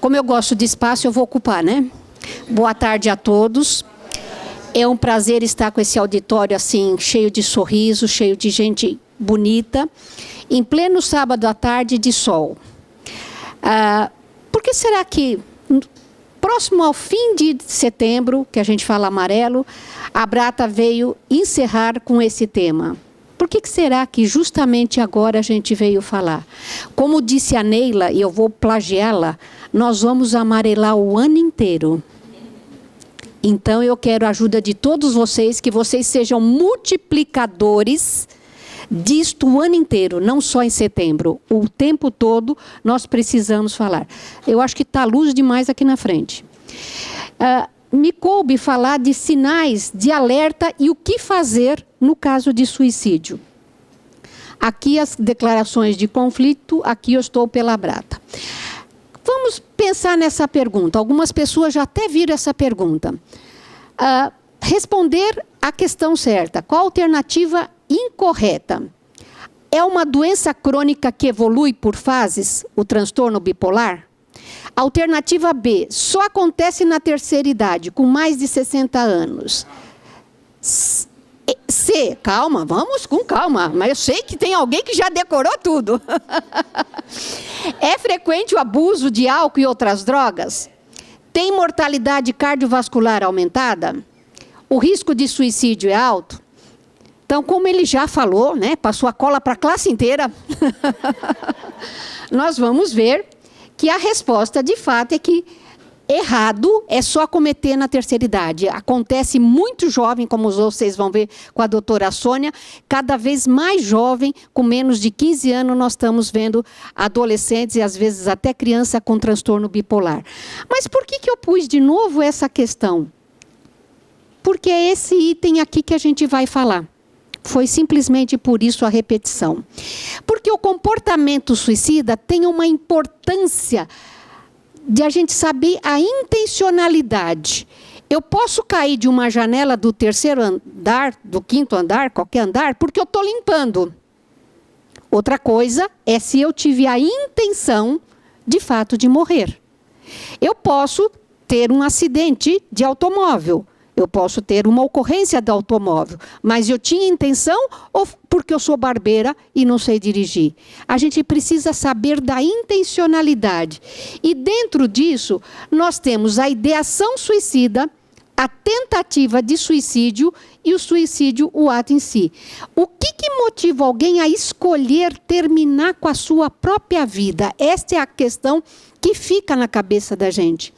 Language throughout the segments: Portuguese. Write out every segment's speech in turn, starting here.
Como eu gosto de espaço, eu vou ocupar, né? Boa tarde a todos. É um prazer estar com esse auditório assim, cheio de sorriso, cheio de gente bonita, em pleno sábado à tarde de sol. Por que será que, próximo ao fim de setembro, que a gente fala amarelo, a Brata veio encerrar com esse tema? Por que será que justamente agora a gente veio falar? Como disse a Neila, e eu vou plagiá-la, nós vamos amarelar o ano inteiro. Então eu quero a ajuda de todos vocês, que vocês sejam multiplicadores disto o ano inteiro, não só em setembro. O tempo todo nós precisamos falar. Eu acho que está luz demais aqui na frente. Me coube falar de sinais de alerta e o que fazer no caso de suicídio. Aqui as declarações de conflito, aqui eu estou pela Brata. Vamos pensar nessa pergunta. Algumas pessoas já até viram essa pergunta. Responder a questão certa. Qual a alternativa incorreta? É uma doença crônica que evolui por fases, o transtorno bipolar? Alternativa B, só acontece na terceira idade, com mais de 60 anos. C, calma, vamos com calma, mas eu sei que tem alguém que já decorou tudo. É frequente o abuso de álcool e outras drogas? Tem mortalidade cardiovascular aumentada? O risco de suicídio é alto? Então, como ele já falou, né, passou a cola para a classe inteira, nós vamos ver que a resposta, de fato, é que errado é só acometer na terceira idade. Acontece muito jovem, como vocês vão ver com a doutora Sônia, cada vez mais jovem, com menos de 15 anos, nós estamos vendo adolescentes e às vezes até criança com transtorno bipolar. Mas por que eu pus de novo essa questão? Porque é esse item aqui que a gente vai falar. Foi simplesmente por isso a repetição. Porque o comportamento suicida tem uma importância de a gente saber a intencionalidade. Eu posso cair de uma janela do terceiro andar, do quinto andar, qualquer andar, porque eu estou limpando. Outra coisa é se eu tive a intenção, de fato, de morrer. Eu posso ter um acidente de automóvel. Eu posso ter uma ocorrência de automóvel, mas eu tinha intenção ou porque eu sou barbeira e não sei dirigir? A gente precisa saber da intencionalidade. E dentro disso, nós temos a ideação suicida, a tentativa de suicídio e o suicídio, o ato em si. O que motiva alguém a escolher terminar com a sua própria vida? Esta é a questão que fica na cabeça da gente.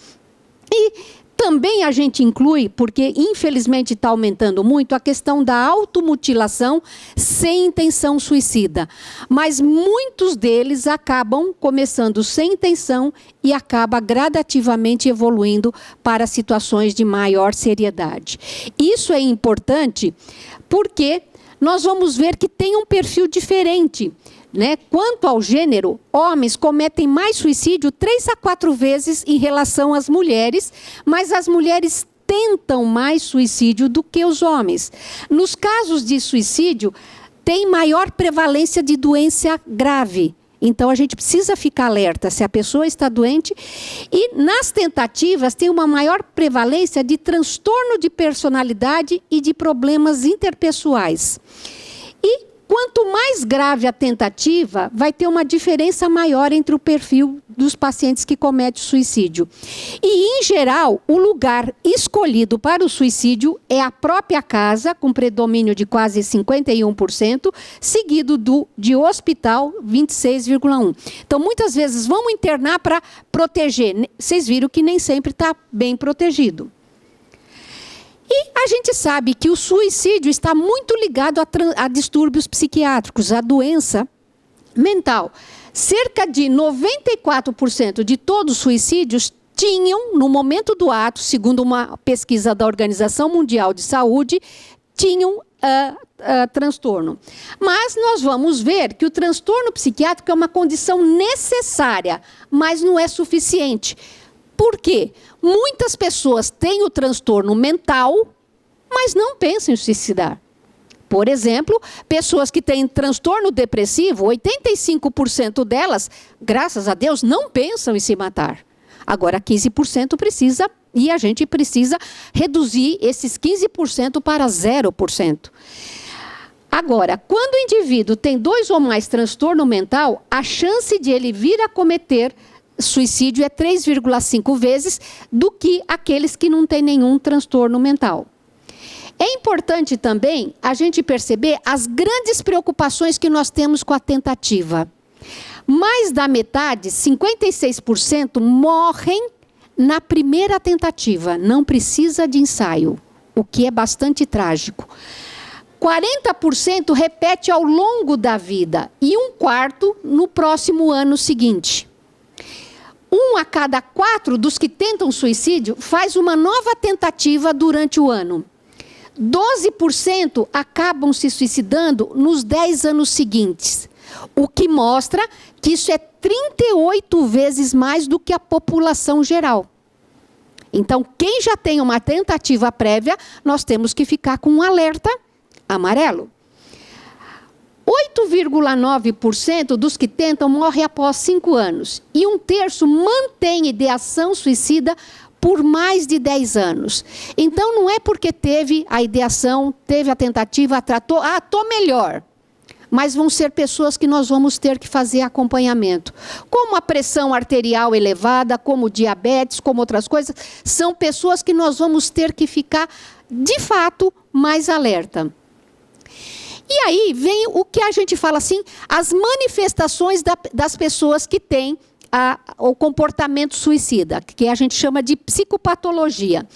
E também a gente inclui, porque infelizmente está aumentando muito, a questão da automutilação sem intenção suicida. Mas muitos deles acabam começando sem intenção e acaba gradativamente evoluindo para situações de maior seriedade. Isso é importante porque nós vamos ver que tem um perfil diferente. Né? Quanto ao gênero, homens cometem mais suicídio 3 a 4 vezes em relação às mulheres, mas as mulheres tentam mais suicídio do que os homens. Nos casos de suicídio, tem maior prevalência de doença grave. Então, a gente precisa ficar alerta se a pessoa está doente. E nas tentativas, tem uma maior prevalência de transtorno de personalidade e de problemas interpessoais. E quanto mais grave a tentativa, vai ter uma diferença maior entre o perfil dos pacientes que cometem suicídio. E, em geral, o lugar escolhido para o suicídio é a própria casa, com predomínio de quase 51%, seguido de hospital, 26,1%. Então, muitas vezes, vamos internar para proteger. Vocês viram que nem sempre está bem protegido. E a gente sabe que o suicídio está muito ligado a distúrbios psiquiátricos, a doença mental. Cerca de 94% de todos os suicídios tinham, no momento do ato, segundo uma pesquisa da Organização Mundial de Saúde, tinham transtorno. Mas nós vamos ver que o transtorno psiquiátrico é uma condição necessária, mas não é suficiente. Por quê? Muitas pessoas têm o transtorno mental, mas não pensam em suicidar. Por exemplo, pessoas que têm transtorno depressivo, 85% delas, graças a Deus, não pensam em se matar. Agora, 15% precisa, e a gente precisa reduzir esses 15% para 0%. Agora, quando o indivíduo tem 2 ou mais transtorno mental, a chance de ele vir a cometer suicídio é 3,5 vezes do que aqueles que não têm nenhum transtorno mental. É importante também a gente perceber as grandes preocupações que nós temos com a tentativa. Mais da metade, 56%, morrem na primeira tentativa, não precisa de ensaio, o que é bastante trágico. 40% repete ao longo da vida e 1/4 no próximo ano seguinte. 1 a cada 4 dos que tentam suicídio faz uma nova tentativa durante o ano. 12% acabam se suicidando nos 10 anos seguintes, o que mostra que isso é 38 vezes mais do que a população geral. Então, quem já tem uma tentativa prévia, nós temos que ficar com um alerta amarelo. 8,9% dos que tentam morrem após 5 anos. E 1/3 mantém ideação suicida por mais de 10 anos. Então, não é porque teve a ideação, teve a tentativa, tratou, estou melhor. Mas vão ser pessoas que nós vamos ter que fazer acompanhamento. Como a pressão arterial elevada, como diabetes, como outras coisas, são pessoas que nós vamos ter que ficar, de fato, mais alerta. E aí vem o que a gente fala assim, as manifestações das pessoas que têm o comportamento suicida, que a gente chama de psicopatologia.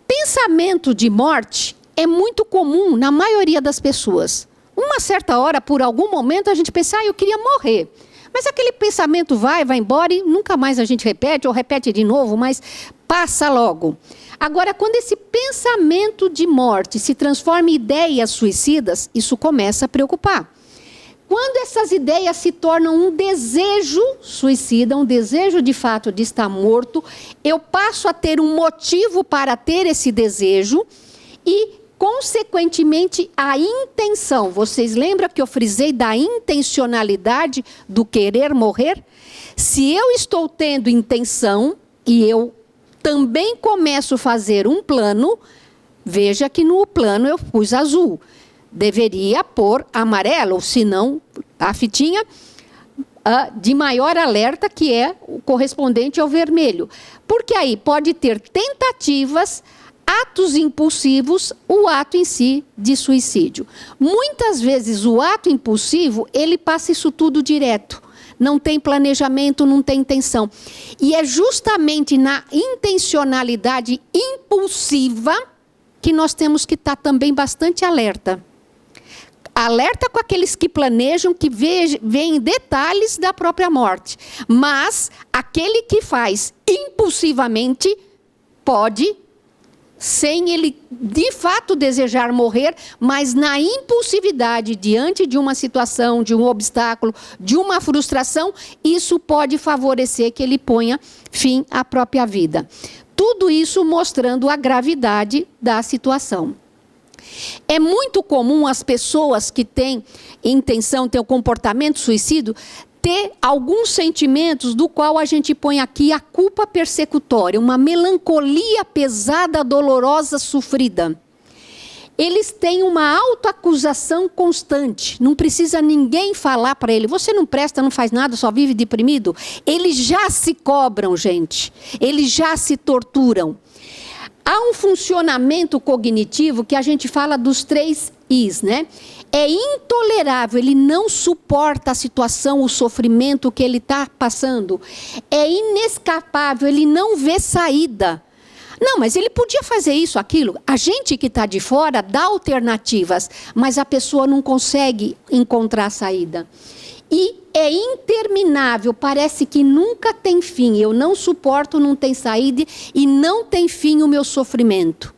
Pensamento de morte é muito comum na maioria das pessoas. Uma certa hora, por algum momento, a gente pensa, eu queria morrer. Mas aquele pensamento vai embora e nunca mais a gente repete, ou repete de novo, mas passa logo. Agora, quando esse pensamento de morte se transforma em ideias suicidas, isso começa a preocupar. Quando essas ideias se tornam um desejo suicida, um desejo de fato de estar morto, eu passo a ter um motivo para ter esse desejo e, consequentemente, a intenção. Vocês lembram que eu frisei da intencionalidade do querer morrer? Se eu estou tendo intenção e eu também começo a fazer um plano, veja que no plano eu pus azul. Deveria pôr amarelo, senão a fitinha de maior alerta, que é o correspondente ao vermelho. Porque aí pode ter tentativas, atos impulsivos, o ato em si de suicídio. Muitas vezes o ato impulsivo, ele passa isso tudo direto. Não tem planejamento, não tem intenção. E é justamente na intencionalidade impulsiva que nós temos que estar também bastante alerta. Alerta com aqueles que planejam, que veem detalhes da própria morte. Mas aquele que faz impulsivamente pode, sem ele de fato desejar morrer, mas na impulsividade diante de uma situação, de um obstáculo, de uma frustração, isso pode favorecer que ele ponha fim à própria vida. Tudo isso mostrando a gravidade da situação. É muito comum as pessoas que têm intenção, têm o comportamento suicídio, ter alguns sentimentos do qual a gente põe aqui a culpa persecutória, uma melancolia pesada, dolorosa, sofrida. Eles têm uma autoacusação constante, não precisa ninguém falar para ele, você não presta, não faz nada, só vive deprimido. Eles já se cobram, gente, eles já se torturam. Há um funcionamento cognitivo que a gente fala dos 3 Is, né? É intolerável, ele não suporta a situação, o sofrimento que ele está passando. É inescapável, ele não vê saída. Não, mas ele podia fazer isso, aquilo. A gente que está de fora dá alternativas, mas a pessoa não consegue encontrar saída. E é interminável, parece que nunca tem fim. Eu não suporto, não tem saída e não tem fim o meu sofrimento.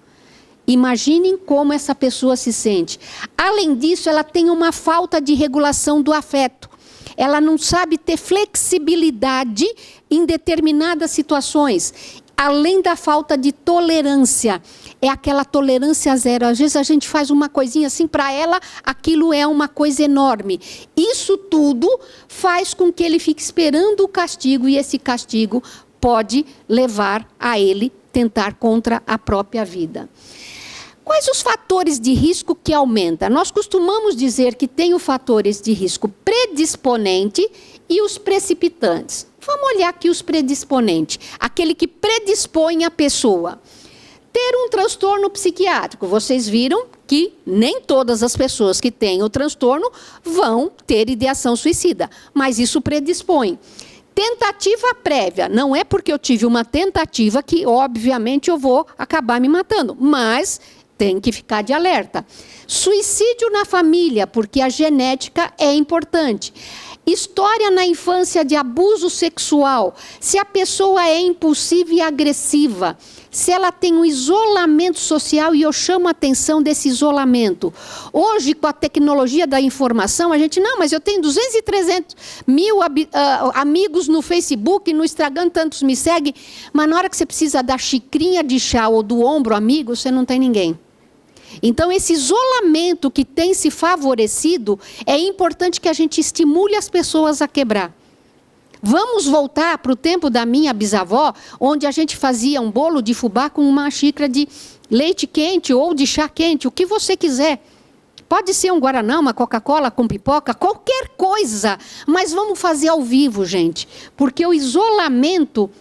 Imaginem como essa pessoa se sente. Além disso, ela tem uma falta de regulação do afeto. Ela não sabe ter flexibilidade em determinadas situações. Além da falta de tolerância. É aquela tolerância zero. Às vezes a gente faz uma coisinha assim, para ela aquilo é uma coisa enorme. Isso tudo faz com que ele fique esperando o castigo e esse castigo pode levar a ele tentar contra a própria vida. Quais os fatores de risco que aumentam? Nós costumamos dizer que tem os fatores de risco predisponente e os precipitantes. Vamos olhar aqui os predisponentes, aquele que predispõe a pessoa. Ter um transtorno psiquiátrico. Vocês viram que nem todas as pessoas que têm o transtorno vão ter ideação suicida, mas isso predispõe. Tentativa prévia. Não é porque eu tive uma tentativa que, obviamente, eu vou acabar me matando, mas tem que ficar de alerta. Suicídio na família, porque a genética é importante. História na infância de abuso sexual. Se a pessoa é impulsiva e agressiva, se ela tem um isolamento social, e eu chamo a atenção desse isolamento. Hoje, com a tecnologia da informação, a gente, não, mas eu tenho 200 e 300 mil amigos no Facebook, no Instagram, tantos me seguem, mas na hora que você precisa da xicrinha de chá ou do ombro amigo, você não tem ninguém. Então, esse isolamento que tem se favorecido, é importante que a gente estimule as pessoas a quebrar. Vamos voltar para o tempo da minha bisavó, onde a gente fazia um bolo de fubá com uma xícara de leite quente ou de chá quente, o que você quiser. Pode ser um guaraná, uma Coca-Cola com pipoca, qualquer coisa. Mas vamos fazer ao vivo, gente. Porque o isolamento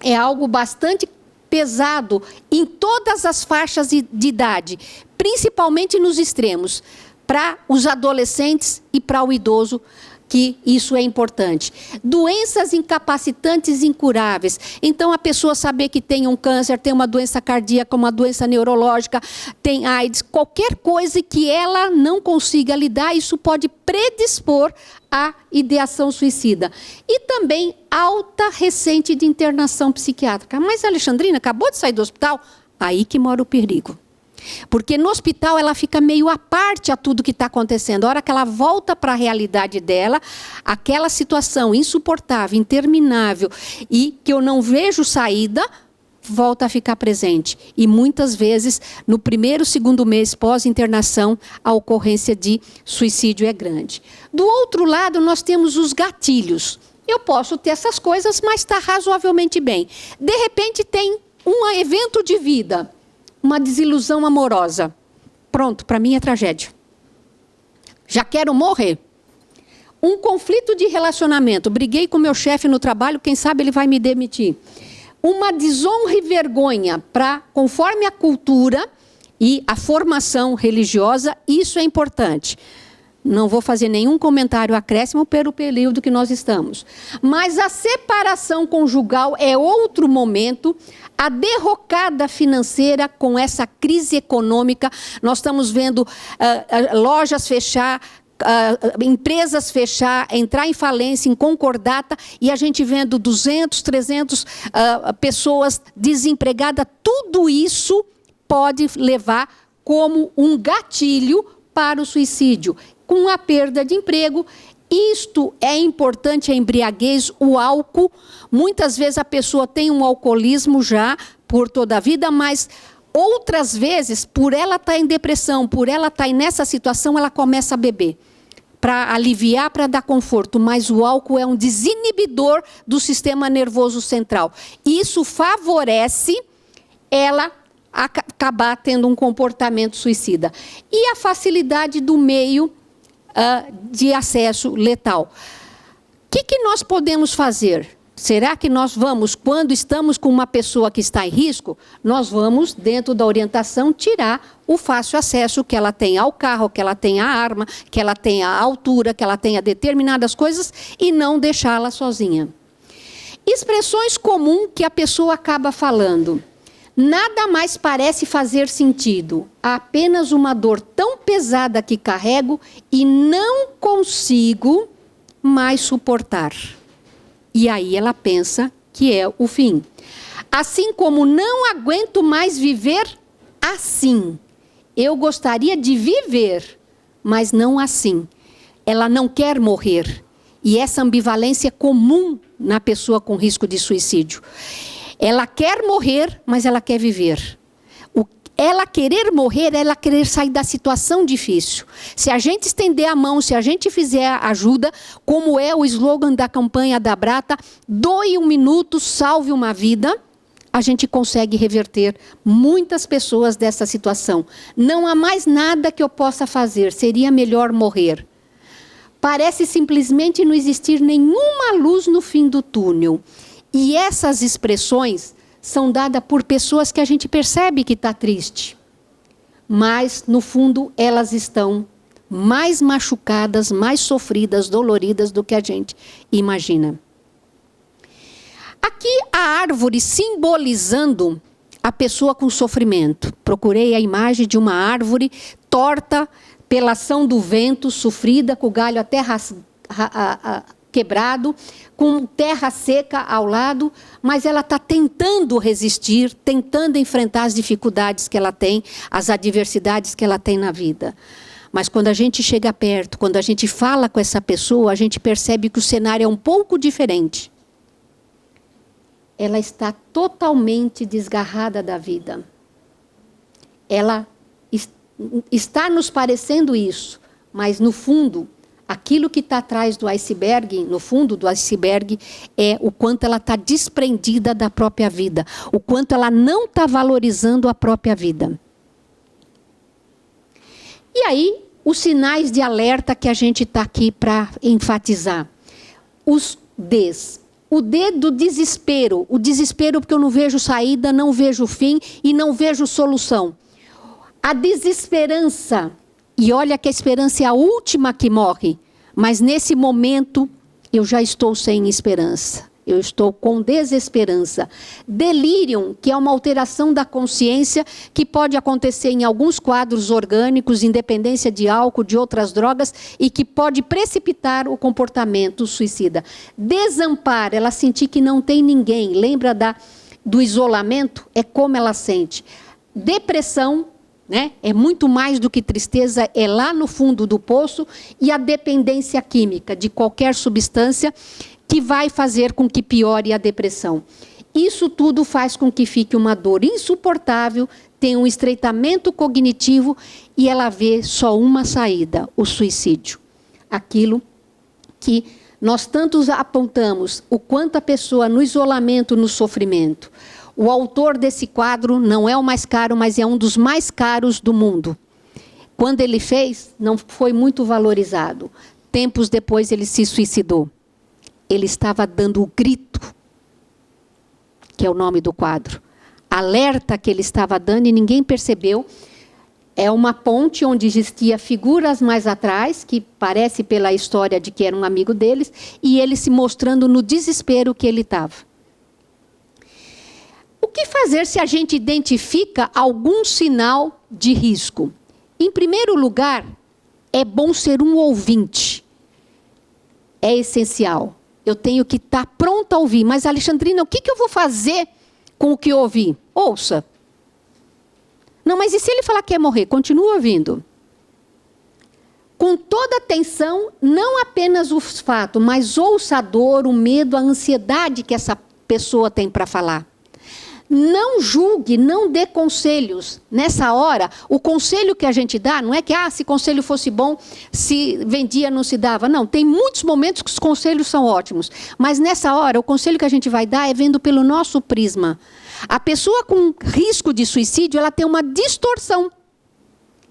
é algo bastante pesado em todas as faixas de idade, principalmente nos extremos, para os adolescentes e para o idoso, que isso é importante. Doenças incapacitantes incuráveis. Então, a pessoa saber que tem um câncer, tem uma doença cardíaca, uma doença neurológica, tem AIDS, qualquer coisa que ela não consiga lidar, isso pode predispor à ideação suicida. E também alta recente de internação psiquiátrica. Mas, Alexandrina, acabou de sair do hospital? Aí que mora o perigo. Porque no hospital ela fica meio à parte a tudo que está acontecendo. A hora que ela volta para a realidade dela, aquela situação insuportável, interminável e que eu não vejo saída, volta a ficar presente. E muitas vezes, no primeiro, segundo mês pós-internação, a ocorrência de suicídio é grande. Do outro lado, nós temos os gatilhos. Eu posso ter essas coisas, mas está razoavelmente bem. De repente tem um evento de vida, uma desilusão amorosa. Pronto, para mim é tragédia. Já quero morrer. Um conflito de relacionamento. Briguei com meu chefe no trabalho, quem sabe ele vai me demitir. Uma desonra e vergonha, conforme a cultura e a formação religiosa, isso é importante. Não vou fazer nenhum comentário acréscimo pelo período que nós estamos. Mas a separação conjugal é outro momento. A derrocada financeira com essa crise econômica. Nós estamos vendo lojas fechar, empresas fechar, entrar em falência, em concordata, e a gente vendo 200, 300 pessoas desempregadas. Tudo isso pode levar como um gatilho para o suicídio, com a perda de emprego. Isto é importante, a embriaguez, o álcool. Muitas vezes a pessoa tem um alcoolismo já por toda a vida, mas outras vezes, por ela estar em depressão, por ela estar nessa situação, ela começa a beber. Para aliviar, para dar conforto. Mas o álcool é um desinibidor do sistema nervoso central. Isso favorece ela acabar tendo um comportamento suicida. E a facilidade do meio de acesso letal. O que nós podemos fazer? Será que nós vamos, quando estamos com uma pessoa que está em risco, nós vamos, dentro da orientação, tirar o fácil acesso que ela tem ao carro, que ela tem à arma, que ela tem à altura, que ela tenha determinadas coisas e não deixá-la sozinha. Expressões comuns que a pessoa acaba falando. Nada mais parece fazer sentido. Há apenas uma dor tão pesada que carrego e não consigo mais suportar. E aí ela pensa que é o fim. Assim como não aguento mais viver assim. Eu gostaria de viver, mas não assim. Ela não quer morrer. E essa ambivalência é comum na pessoa com risco de suicídio. Ela quer morrer, mas ela quer viver. ela querer morrer, ela querer sair da situação difícil. Se a gente estender a mão, se a gente fizer ajuda, como é o slogan da campanha da Abrata, doe um minuto, salve uma vida, a gente consegue reverter muitas pessoas dessa situação. Não há mais nada que eu possa fazer, seria melhor morrer. Parece simplesmente não existir nenhuma luz no fim do túnel. E essas expressões são dadas por pessoas que a gente percebe que está triste. Mas, no fundo, elas estão mais machucadas, mais sofridas, doloridas do que a gente imagina. Aqui a árvore simbolizando a pessoa com sofrimento. Procurei a imagem de uma árvore torta pela ação do vento, sofrida, com o galho até quebrado, com terra seca ao lado, mas ela está tentando resistir, tentando enfrentar as dificuldades que ela tem, as adversidades que ela tem na vida. Mas quando a gente chega perto, quando a gente fala com essa pessoa, a gente percebe que o cenário é um pouco diferente. Ela está totalmente desgarrada da vida. Ela está nos parecendo isso, mas no fundo, aquilo que está atrás do iceberg, no fundo do iceberg, é o quanto ela está desprendida da própria vida, o quanto ela não está valorizando a própria vida. E aí, os sinais de alerta que a gente está aqui para enfatizar. Os Ds. O D do desespero. O desespero porque eu não vejo saída, não vejo fim e não vejo solução. A desesperança. E olha que a esperança é a última que morre. Mas nesse momento, eu já estou sem esperança. Eu estou com desesperança. Delírio, que é uma alteração da consciência que pode acontecer em alguns quadros orgânicos, independência de álcool, de outras drogas, e que pode precipitar o comportamento suicida. Desamparo, ela sentir que não tem ninguém. Lembra do isolamento? É como ela sente. Depressão, né? É muito mais do que tristeza, é lá no fundo do poço. E a dependência química de qualquer substância que vai fazer com que piore a depressão. Isso tudo faz com que fique uma dor insuportável, tenha um estreitamento cognitivo e ela vê só uma saída, o suicídio. Aquilo que nós tantos apontamos, o quanto a pessoa no isolamento, no sofrimento. O autor desse quadro não é o mais caro, mas é um dos mais caros do mundo. Quando ele fez, não foi muito valorizado. Tempos depois ele se suicidou. Ele estava dando o grito, que é o nome do quadro. Alerta que ele estava dando e ninguém percebeu. É uma ponte onde existia figuras mais atrás, que parece pela história de que era um amigo deles, e ele se mostrando no desespero que ele estava. O que fazer se a gente identifica algum sinal de risco? Em primeiro lugar, é bom ser um ouvinte. É essencial. Eu tenho que estar pronta a ouvir. Mas, Alexandrina, o que eu vou fazer com o que eu ouvi? Ouça. Não, mas e se ele falar que quer morrer? Continua ouvindo. Com toda atenção, não apenas os fatos, mas ouça a dor, o medo, a ansiedade que essa pessoa tem para falar. Não julgue, não dê conselhos. Nessa hora, o conselho que a gente dá, não é que se conselho fosse bom, se vendia, não se dava. Não, tem muitos momentos que os conselhos são ótimos. Mas nessa hora, o conselho que a gente vai dar é vendo pelo nosso prisma. A pessoa com risco de suicídio, ela tem uma distorção.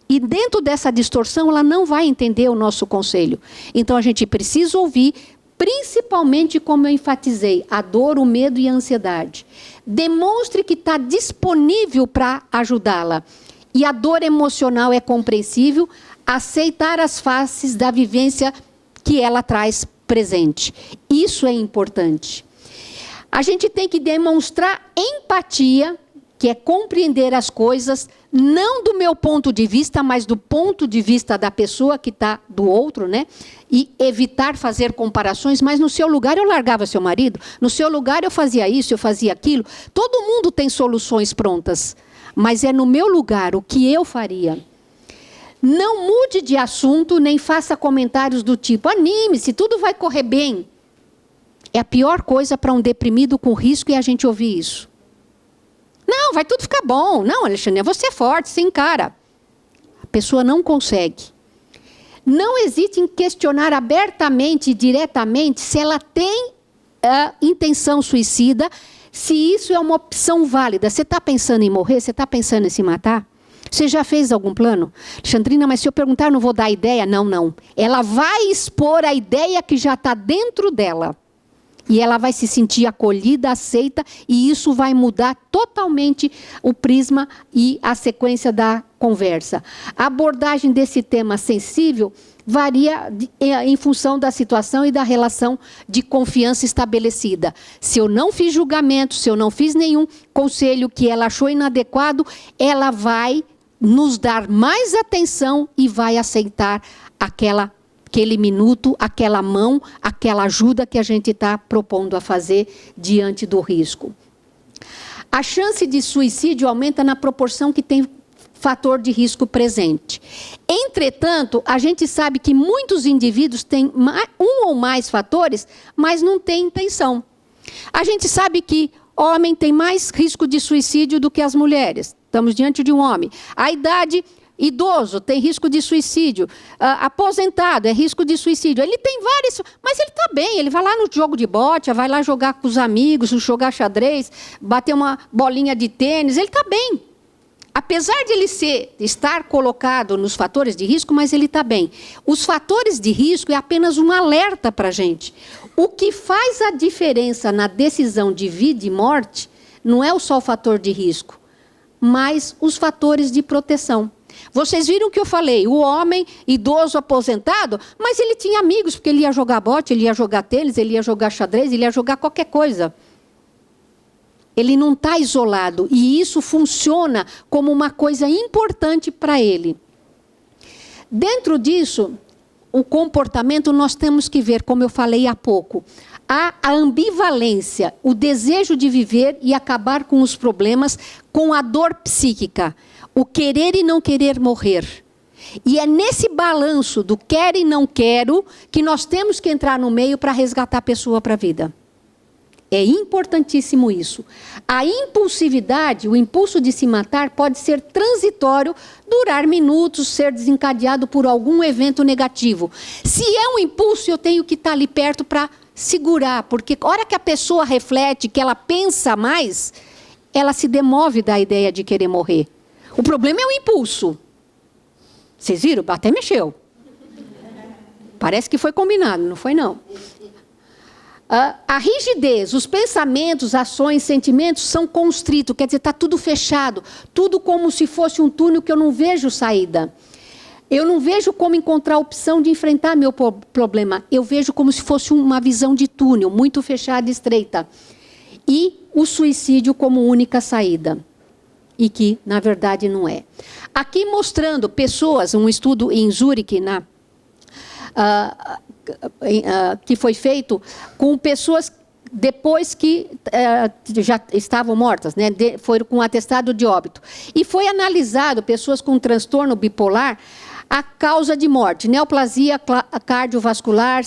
E dentro dessa distorção, ela não vai entender o nosso conselho. Então, a gente precisa ouvir, principalmente, como eu enfatizei, a dor, o medo e a ansiedade. Demonstre que está disponível para ajudá-la. E a dor emocional é compreensível, aceitar as faces da vivência que ela traz presente. Isso é importante. A gente tem que demonstrar empatia, que é compreender as coisas, não do meu ponto de vista, mas do ponto de vista da pessoa que está do outro, né? E evitar fazer comparações, mas no seu lugar eu largava seu marido, no seu lugar eu fazia isso, eu fazia aquilo. Todo mundo tem soluções prontas, mas é no meu lugar o que eu faria. Não mude de assunto, nem faça comentários do tipo, anime-se, tudo vai correr bem. É a pior coisa para um deprimido com risco é a gente ouvir isso. Não, vai tudo ficar bom. Não, Alexandre, você é forte, você encara. A pessoa não consegue. Não hesite em questionar abertamente e diretamente se ela tem intenção suicida, se isso é uma opção válida. Você está pensando em morrer? Você está pensando em se matar? Você já fez algum plano? Alexandrina, mas se eu perguntar, eu não vou dar ideia? Não, não. Ela vai expor a ideia que já está dentro dela. E ela vai se sentir acolhida, aceita, e isso vai mudar totalmente o prisma e a sequência da conversa. A abordagem desse tema sensível varia em função da situação e da relação de confiança estabelecida. Se eu não fiz julgamento, se eu não fiz nenhum conselho que ela achou inadequado, ela vai nos dar mais atenção e vai aceitar aquele minuto, aquela mão, aquela ajuda que a gente está propondo a fazer diante do risco. A chance de suicídio aumenta na proporção que tem fator de risco presente. Entretanto, a gente sabe que muitos indivíduos têm um ou mais fatores, mas não têm intenção. A gente sabe que homem tem mais risco de suicídio do que as mulheres. Estamos diante de um homem. A idade, idoso, tem risco de suicídio. Aposentado, é risco de suicídio. Ele tem vários, mas ele está bem. Ele vai lá no jogo de bote, vai lá jogar com os amigos, jogar xadrez, bater uma bolinha de tênis. Ele está bem. Apesar de ele estar colocado nos fatores de risco, mas ele está bem. Os fatores de risco é apenas um alerta para a gente. O que faz a diferença na decisão de vida e morte não é só o fator de risco, mas os fatores de proteção. Vocês viram o que eu falei, o homem idoso aposentado, mas ele tinha amigos, porque ele ia jogar bote, ele ia jogar tênis, ele ia jogar xadrez, ele ia jogar qualquer coisa. Ele não está isolado, e isso funciona como uma coisa importante para ele. Dentro disso, o comportamento nós temos que ver, como eu falei há pouco, a ambivalência, o desejo de viver e acabar com os problemas, com a dor psíquica, o querer e não querer morrer. E é nesse balanço do quero e não quero que nós temos que entrar no meio para resgatar a pessoa para a vida. É importantíssimo isso. A impulsividade, o impulso de se matar, pode ser transitório, durar minutos, ser desencadeado por algum evento negativo. Se é um impulso, eu tenho que estar ali perto para segurar, porque a hora que a pessoa reflete, que ela pensa mais, ela se demove da ideia de querer morrer. O problema é o impulso. Vocês viram? Até mexeu. Parece que foi combinado, não foi não. A rigidez, os pensamentos, ações, sentimentos são constritos, quer dizer, está tudo fechado, tudo como se fosse um túnel que eu não vejo saída. Eu não vejo como encontrar a opção de enfrentar meu problema, eu vejo como se fosse uma visão de túnel, muito fechada e estreita. E o suicídio como única saída, e que, na verdade, não é. Aqui mostrando pessoas, um estudo em Zurique, que foi feito com pessoas depois que já estavam mortas, né, foram com atestado de óbito. E foi analisado pessoas com transtorno bipolar, a causa de morte, neoplasia cardiovascular,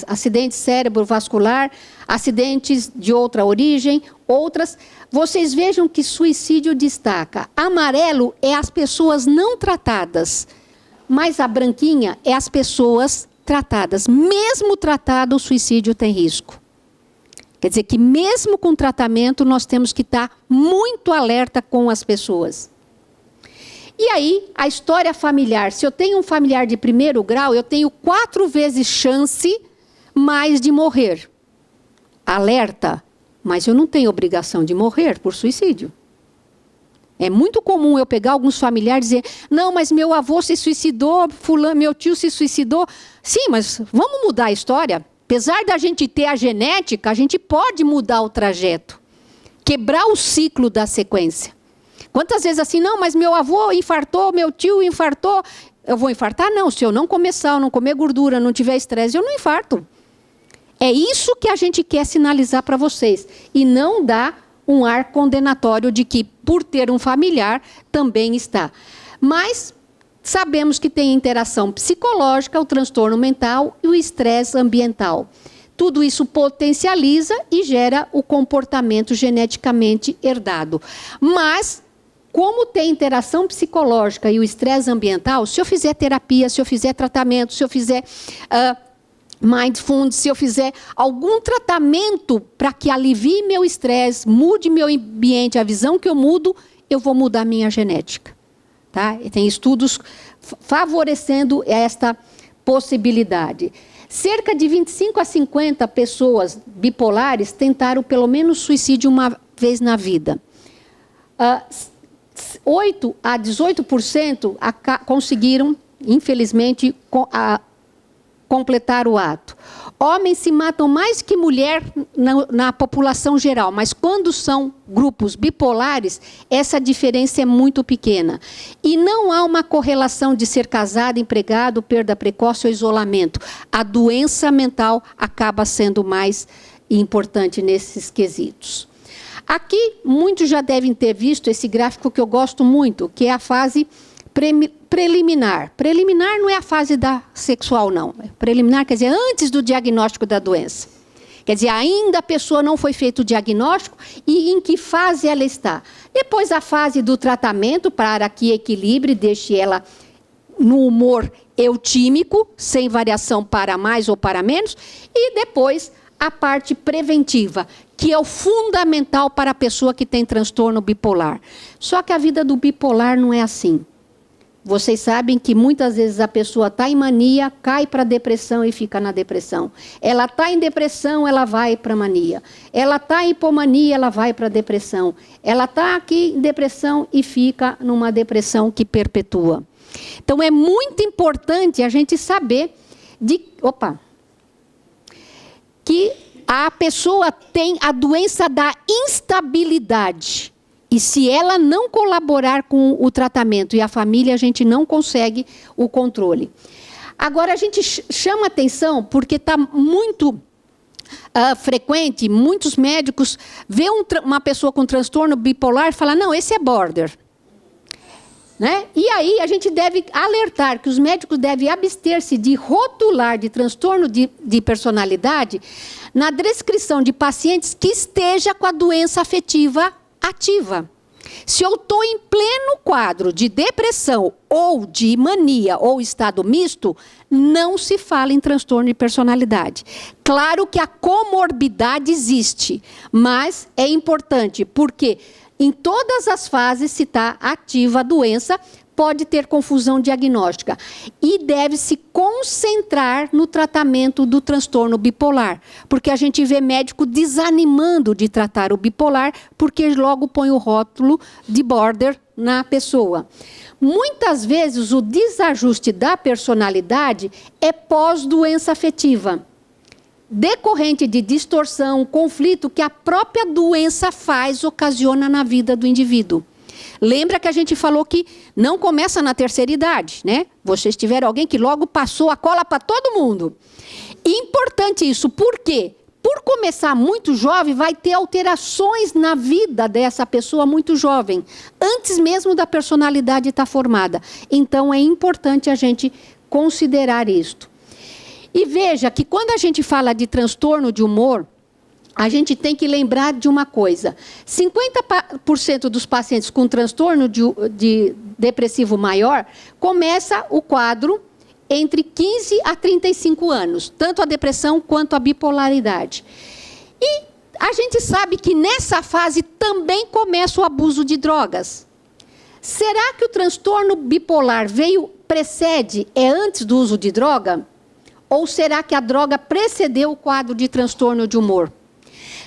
acidente cerebrovascular, acidentes de outra origem, outras. Vocês vejam que suicídio destaca. Amarelo é as pessoas não tratadas, mas a branquinha é as pessoas tratadas. Mesmo tratado, o suicídio tem risco. Quer dizer que mesmo com tratamento, nós temos que estar muito alerta com as pessoas. E aí, a história familiar. Se eu tenho um familiar de primeiro grau, eu tenho 4 vezes chance mais de morrer. Alerta, mas eu não tenho obrigação de morrer por suicídio. É muito comum eu pegar alguns familiares e dizer, não, mas meu avô se suicidou, fulano, meu tio se suicidou. Sim, mas vamos mudar a história? Apesar da gente ter a genética, a gente pode mudar o trajeto. Quebrar o ciclo da sequência. Quantas vezes assim, não, mas meu avô infartou, meu tio infartou. Eu vou infartar? Não, se eu não comer sal, não comer gordura, não tiver estresse, eu não infarto. É isso que a gente quer sinalizar para vocês. E não dar um ar condenatório de que, por ter um familiar, também está. Mas sabemos que tem interação psicológica, o transtorno mental e o estresse ambiental. tudo isso potencializa e gera o comportamento geneticamente herdado. Mas, como tem interação psicológica e o estresse ambiental, se eu fizer terapia, se eu fizer tratamento, se eu fizer mindfulness, se eu fizer algum tratamento para que alivie meu estresse, mude meu ambiente, a visão que eu mudo, eu vou mudar minha genética. Tá? E tem estudos favorecendo esta possibilidade. Cerca de 25 a 50 pessoas bipolares tentaram pelo menos suicídio uma vez na vida. 8 a 18% conseguiram, infelizmente, completar o ato. Homens se matam mais que mulher na população geral, mas quando são grupos bipolares, essa diferença é muito pequena. E não há uma correlação de ser casado, empregado, perda precoce ou isolamento. A doença mental acaba sendo mais importante nesses quesitos. Aqui, muitos já devem ter visto esse gráfico que eu gosto muito, que é a fase preliminar. Preliminar não é a fase sexual, não. Preliminar quer dizer antes do diagnóstico da doença. Quer dizer, ainda a pessoa não foi feito o diagnóstico e em que fase ela está. Depois a fase do tratamento para que equilibre, deixe ela no humor eutímico, sem variação para mais ou para menos. E depois a parte preventiva, que é o fundamental para a pessoa que tem transtorno bipolar. Só que a vida do bipolar não é assim. Vocês sabem que muitas vezes a pessoa está em mania, cai para a depressão e fica na depressão. Ela está em depressão, ela vai para a mania. Ela está em hipomania, ela vai para a depressão. Ela está aqui em depressão e fica numa depressão que perpetua. Então é muito importante a gente saber que a pessoa tem a doença da instabilidade. E se ela não colaborar com o tratamento e a família, a gente não consegue o controle. Agora, a gente chama atenção porque está muito frequente, muitos médicos veem uma pessoa com transtorno bipolar e falam, não, esse é border. Né? E aí a gente deve alertar que os médicos devem abster-se de rotular de transtorno de personalidade na descrição de pacientes que esteja com a doença afetiva ativa. Se eu estou em pleno quadro de depressão ou de mania ou estado misto, não se fala em transtorno de personalidade. Claro que a comorbidade existe, mas é importante porque em todas as fases, se está ativa a doença, pode ter confusão diagnóstica. E deve se concentrar no tratamento do transtorno bipolar. Porque a gente vê médico desanimando de tratar o bipolar, porque logo põe o rótulo de border na pessoa. Muitas vezes o desajuste da personalidade é pós-doença afetiva, decorrente de distorção, conflito que a própria doença ocasiona na vida do indivíduo. Lembra que a gente falou que não começa na terceira idade, né? Vocês tiveram alguém que logo passou a cola para todo mundo. Importante isso, por quê? Por começar muito jovem, vai ter alterações na vida dessa pessoa muito jovem, antes mesmo da personalidade estar formada. Então, é importante a gente considerar isto. E veja que quando a gente fala de transtorno de humor, a gente tem que lembrar de uma coisa. 50% dos pacientes com transtorno de depressivo maior, começa o quadro entre 15 a 35 anos. Tanto a depressão quanto a bipolaridade. E a gente sabe que nessa fase também começa o abuso de drogas. Será que o transtorno bipolar precede, antes do uso de droga? Ou será que a droga precedeu o quadro de transtorno de humor?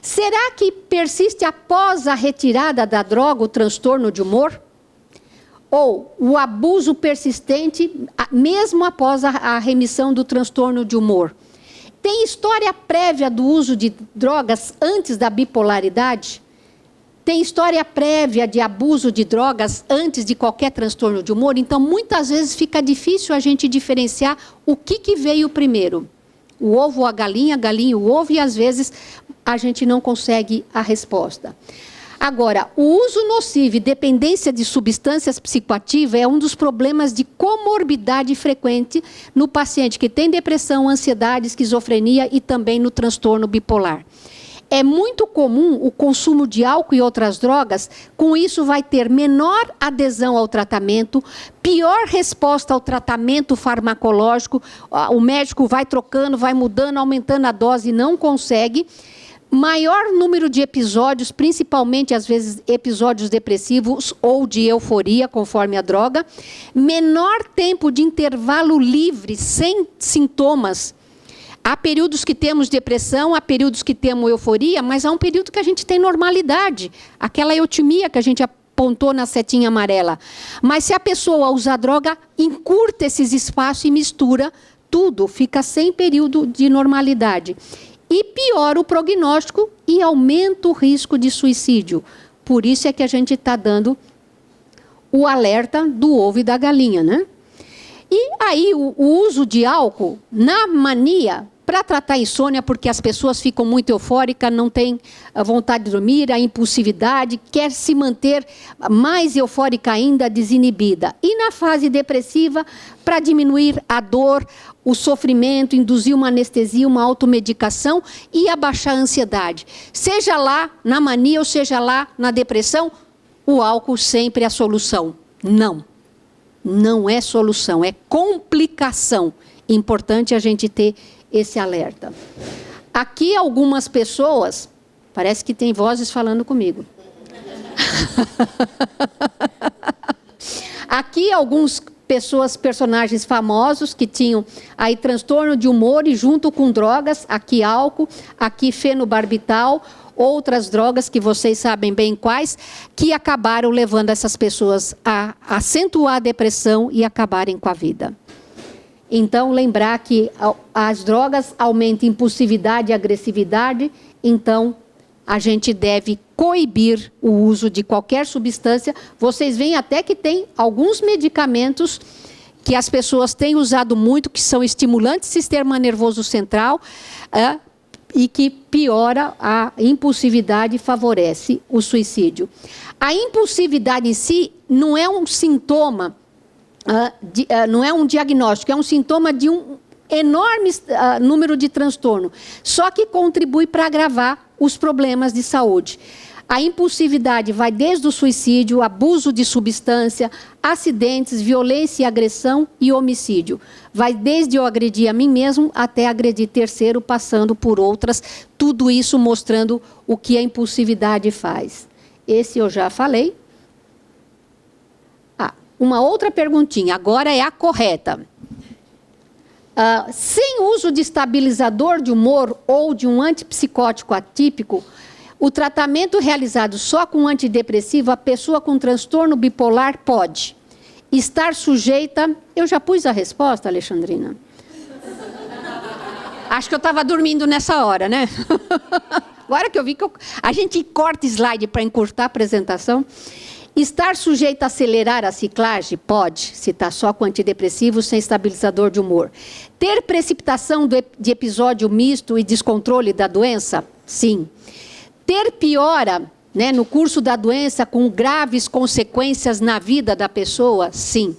Será que persiste após a retirada da droga o transtorno de humor? Ou o abuso persistente mesmo após a remissão do transtorno de humor? Tem história prévia do uso de drogas antes da bipolaridade? Tem história prévia de abuso de drogas antes de qualquer transtorno de humor? Então, muitas vezes fica difícil a gente diferenciar o que veio primeiro. O ovo ou a galinha o ovo, e às vezes a gente não consegue a resposta. Agora, o uso nocivo e dependência de substâncias psicoativas é um dos problemas de comorbidade frequente no paciente que tem depressão, ansiedade, esquizofrenia e também no transtorno bipolar. É muito comum o consumo de álcool e outras drogas, com isso vai ter menor adesão ao tratamento, pior resposta ao tratamento farmacológico, o médico vai trocando, vai mudando, aumentando a dose e não consegue. Maior número de episódios, principalmente às vezes episódios depressivos ou de euforia, conforme a droga. Menor tempo de intervalo livre, sem sintomas. Há períodos que temos depressão, há períodos que temos euforia, mas há um período que a gente tem normalidade. Aquela eutimia que a gente apontou na setinha amarela. Mas se a pessoa usar droga, encurta esses espaços e mistura tudo, fica sem período de normalidade. E piora o prognóstico e aumenta o risco de suicídio. Por isso é que a gente está dando o alerta do ovo e da galinha, né? E aí o uso de álcool na mania, para tratar a insônia, porque as pessoas ficam muito eufóricas, não têm a vontade de dormir, a impulsividade, quer se manter mais eufórica ainda, desinibida. E na fase depressiva, para diminuir a dor, o sofrimento, induzir uma anestesia, uma automedicação e abaixar a ansiedade. Seja lá na mania ou seja lá na depressão, o álcool sempre é a solução. Não. Não é solução, é complicação. Importante a gente ter esse alerta. Aqui algumas pessoas, parece que tem vozes falando comigo. Aqui alguns personagens famosos que tinham aí transtorno de humor e junto com drogas, aqui álcool, aqui fenobarbital, outras drogas que vocês sabem bem quais, que acabaram levando essas pessoas a acentuar a depressão e acabarem com a vida. Então, lembrar que as drogas aumentam impulsividade e agressividade, então a gente deve coibir o uso de qualquer substância. Vocês veem até que tem alguns medicamentos que as pessoas têm usado muito, que são estimulantes do sistema nervoso central, e que piora a impulsividade e favorece o suicídio. A impulsividade em si não é um sintoma, não é um diagnóstico, é um sintoma de um enorme número de transtorno, só que contribui para agravar os problemas de saúde. A impulsividade vai desde o suicídio, abuso de substância, acidentes, violência e agressão e homicídio. Vai desde eu agredir a mim mesmo até agredir terceiro, passando por outras. Tudo isso mostrando o que a impulsividade faz. Esse eu já falei. Uma outra perguntinha, agora é a correta. Sem uso de estabilizador de humor ou de um antipsicótico atípico, o tratamento realizado só com antidepressivo, a pessoa com transtorno bipolar pode estar sujeita... Eu já pus a resposta, Alexandrina? Acho que eu estava dormindo nessa hora, né? Agora que eu vi que a gente corta slide para encurtar a apresentação. Estar sujeito a acelerar a ciclagem? Pode, se está só com antidepressivo, sem estabilizador de humor. Ter precipitação de episódio misto e descontrole da doença? Sim. Ter piora, né, no curso da doença com graves consequências na vida da pessoa? Sim.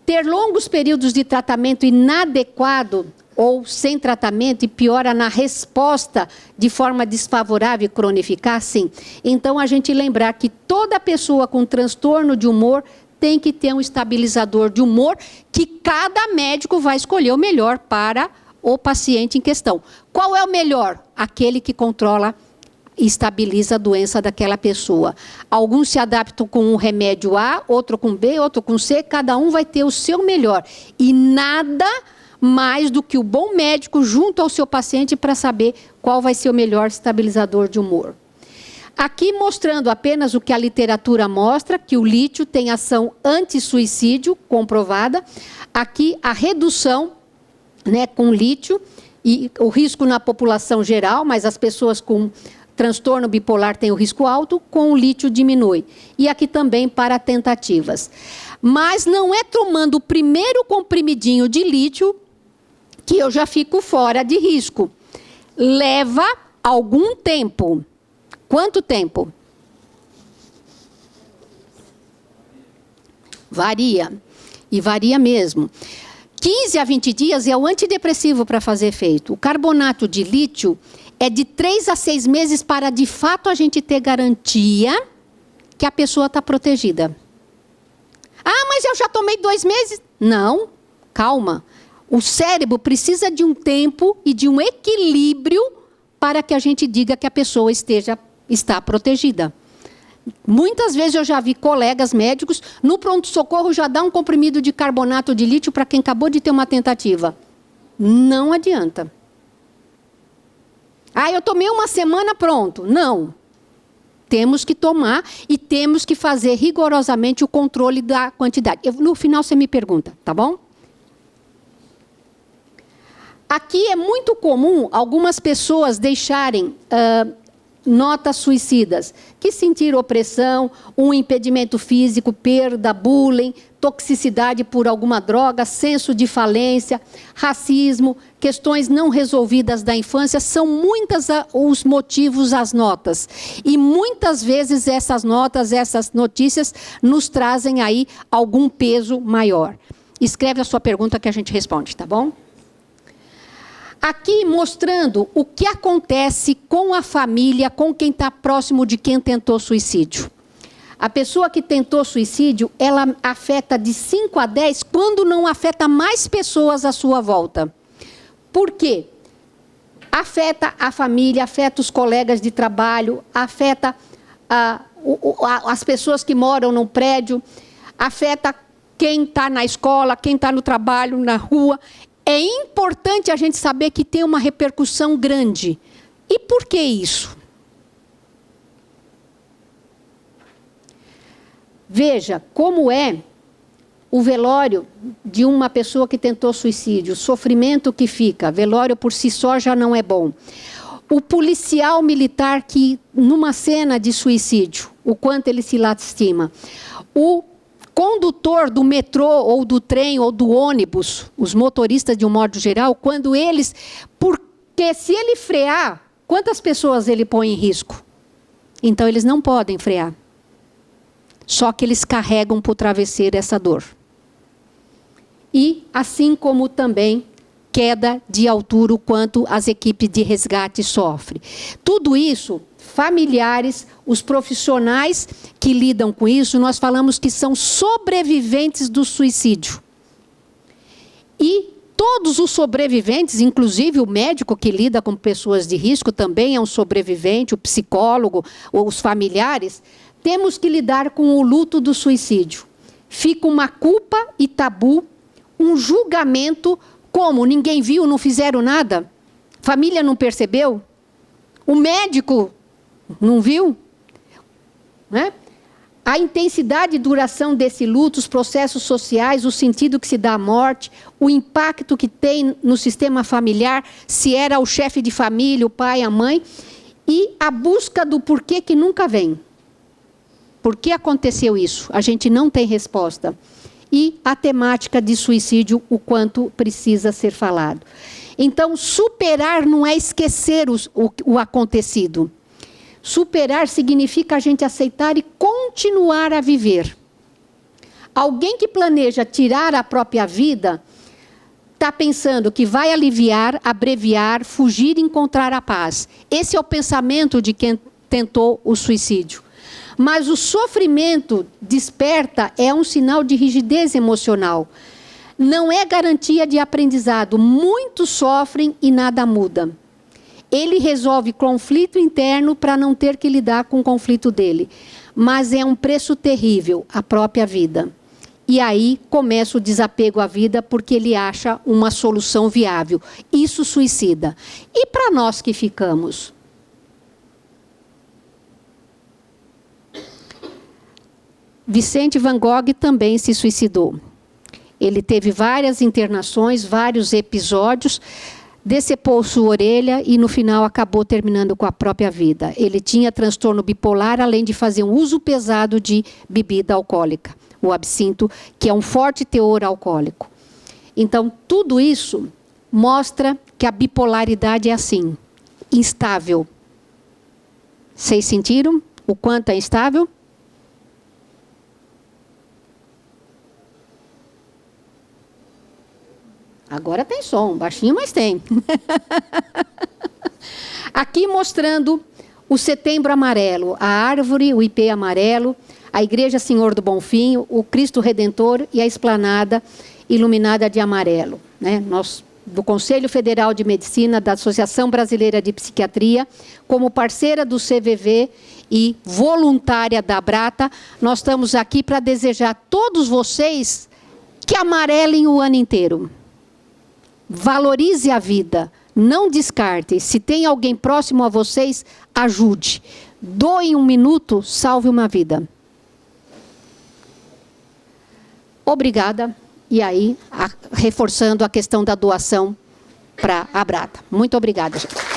Ter longos períodos de tratamento inadequado ou sem tratamento e piora na resposta de forma desfavorável e cronificar? Sim. Então, a gente lembrar que toda pessoa com transtorno de humor tem que ter um estabilizador de humor que cada médico vai escolher o melhor para o paciente em questão. Qual é o melhor? Aquele que controla e estabiliza a doença daquela pessoa. Alguns se adaptam com um remédio A, outro com B, outro com C, cada um vai ter o seu melhor. E nada mais do que o bom médico junto ao seu paciente para saber qual vai ser o melhor estabilizador de humor. Aqui mostrando apenas o que a literatura mostra, que o lítio tem ação anti-suicídio comprovada. Aqui a redução, né, com lítio e o risco na população geral, mas as pessoas com transtorno bipolar têm o risco alto, com o lítio diminui. E aqui também para tentativas. Mas não é tomando o primeiro comprimidinho de lítio que eu já fico fora de risco. Leva algum tempo. Quanto tempo? Varia. E varia mesmo. 15 a 20 dias é o antidepressivo para fazer efeito. O carbonato de lítio é de 3 a 6 meses para, de fato, a gente ter garantia que a pessoa está protegida. Ah, mas eu já tomei 2 meses. Não, calma. O cérebro precisa de um tempo e de um equilíbrio para que a gente diga que a pessoa está protegida. Muitas vezes eu já vi colegas médicos, no pronto-socorro já dá um comprimido de carbonato de lítio para quem acabou de ter uma tentativa. Não adianta. Ah, eu tomei uma semana, pronto. Não. Temos que tomar e temos que fazer rigorosamente o controle da quantidade. No final você me pergunta, tá bom? Aqui é muito comum algumas pessoas deixarem notas suicidas, que sentir opressão, um impedimento físico, perda, bullying, toxicidade por alguma droga, senso de falência, racismo, questões não resolvidas da infância, são muitos os motivos às notas. E muitas vezes essas notas, essas notícias, nos trazem aí algum peso maior. Escreve a sua pergunta que a gente responde, tá bom? Aqui mostrando o que acontece com a família, com quem está próximo de quem tentou suicídio. A pessoa que tentou suicídio, ela afeta de 5 a 10, quando não afeta mais pessoas à sua volta. Por quê? Afeta a família, afeta os colegas de trabalho, afeta as pessoas que moram no prédio, afeta quem está na escola, quem está no trabalho, na rua. É importante a gente saber que tem uma repercussão grande. E por que isso? Veja como é o velório de uma pessoa que tentou suicídio, o sofrimento que fica. Velório por si só já não é bom. O policial militar que, numa cena de suicídio, o quanto ele se lastima. O condutor do metrô, ou do trem, ou do ônibus, os motoristas de um modo geral, quando eles... Porque se ele frear, quantas pessoas ele põe em risco? Então eles não podem frear. Só que eles carregam para o travesseiro essa dor. E assim como também queda de altura, o quanto as equipes de resgate sofrem. Tudo isso... Familiares, os profissionais que lidam com isso, nós falamos que são sobreviventes do suicídio. E todos os sobreviventes, inclusive o médico que lida com pessoas de risco, também é um sobrevivente, o psicólogo, os familiares, temos que lidar com o luto do suicídio. Fica uma culpa e tabu, um julgamento, como ninguém viu, não fizeram nada, família não percebeu, o médico não viu? Né? A intensidade e duração desse luto, os processos sociais, o sentido que se dá à morte, o impacto que tem no sistema familiar, se era o chefe de família, o pai, a mãe, e a busca do porquê que nunca vem. Por que aconteceu isso? A gente não tem resposta. E a temática de suicídio, o quanto precisa ser falado. Então, superar não é esquecer o acontecido. Superar significa a gente aceitar e continuar a viver. Alguém que planeja tirar a própria vida, está pensando que vai aliviar, abreviar, fugir e encontrar a paz. Esse é o pensamento de quem tentou o suicídio. Mas o sofrimento desperta é um sinal de rigidez emocional. Não é garantia de aprendizado. Muitos sofrem e nada muda. Ele resolve conflito interno para não ter que lidar com o conflito dele. Mas é um preço terrível, a própria vida. E aí começa o desapego à vida porque ele acha uma solução viável. Isso suicida. E para nós que ficamos? Vicente Van Gogh também se suicidou. Ele teve várias internações, vários episódios, decepou sua orelha e no final acabou terminando com a própria vida. Ele tinha transtorno bipolar, além de fazer um uso pesado de bebida alcoólica, o absinto, que é um forte teor alcoólico. Então, tudo isso mostra que a bipolaridade é assim, instável. Vocês sentiram o quanto é instável? Agora tem som, baixinho, mas tem. Aqui mostrando o Setembro Amarelo, a árvore, o ipê amarelo, a Igreja Senhor do Bonfim, o Cristo Redentor e a esplanada iluminada de amarelo. Né? Nós, do Conselho Federal de Medicina, da Associação Brasileira de Psiquiatria, como parceira do CVV e voluntária da Abrata, nós estamos aqui para desejar a todos vocês que amarelem o ano inteiro. Valorize a vida, não descarte. Se tem alguém próximo a vocês, ajude. Doe 1 minuto, salve uma vida. Obrigada. E aí, reforçando a questão da doação para a Abrata. Muito obrigada, gente.